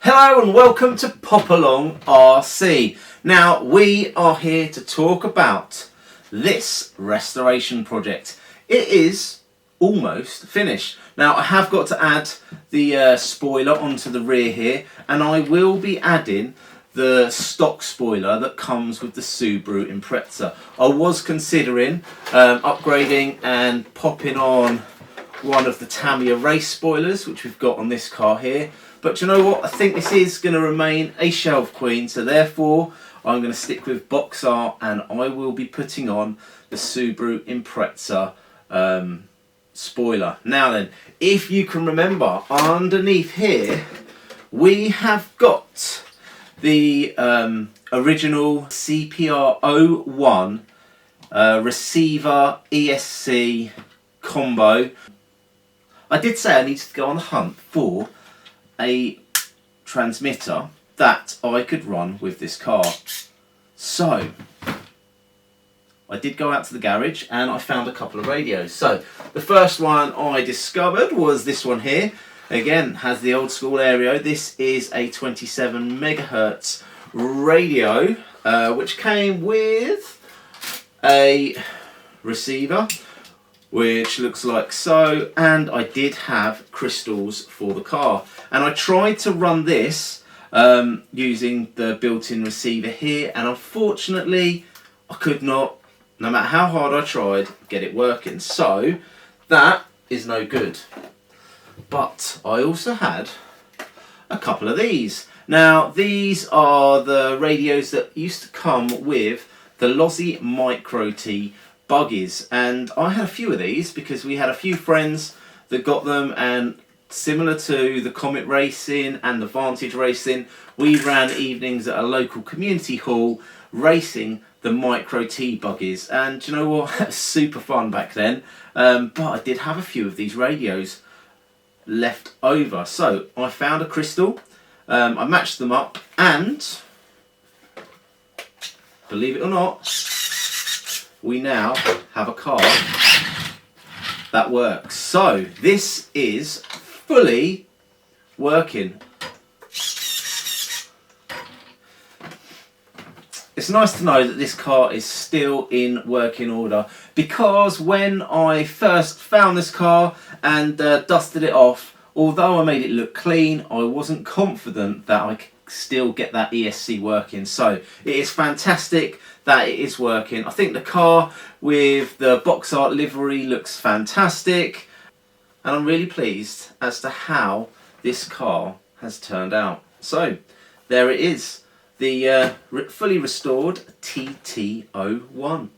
Hello and welcome to Pop Along RC. Now we are here to talk about this restoration project. It is almost finished. Now I have got to add the spoiler onto the rear here, and I will be adding the stock spoiler that comes with the Subaru Impreza. I was considering upgrading and popping on one of the Tamiya race spoilers which we've got on this car here, but you know what, I think this is going to remain a shelf queen, so therefore I'm going to stick with box art and I will be putting on the Subaru Impreza spoiler. Now then, if you can remember, underneath here we have got the original CPR01 receiver ESC combo. I did say I needed to go on the hunt for a transmitter that I could run with this car. So I did go out to the garage and I found a couple of radios. So the first one I discovered was this one here. Again, has the old school aerial. This is a 27 megahertz radio, which came with a receiver, which looks like so, and I did have crystals for the car, and I tried to run this using the built-in receiver here, and unfortunately I could not, no matter how hard I tried, get it working. So that is no good. But I also had a couple of these. Now these are the radios that used to come with the Losi Micro T buggies, and I had a few of these because we had a few friends that got them, and similar to the Comet Racing and the Vantage Racing, we ran evenings at a local community hall racing the Micro T buggies, and you know what, that was super fun back then. But I did have a few of these radios left over, so I found a crystal, I matched them up, and believe it or not, we now have a car that works. So this is fully working. It's nice to know that this car is still in working order, because when I first found this car and dusted it off, although I made it look clean, I wasn't confident that I could still get that ESC working. So it is fantastic that it is working. I think the car with the box art livery looks fantastic, and I'm really pleased as to how this car has turned out. So there it is, the fully restored TT01.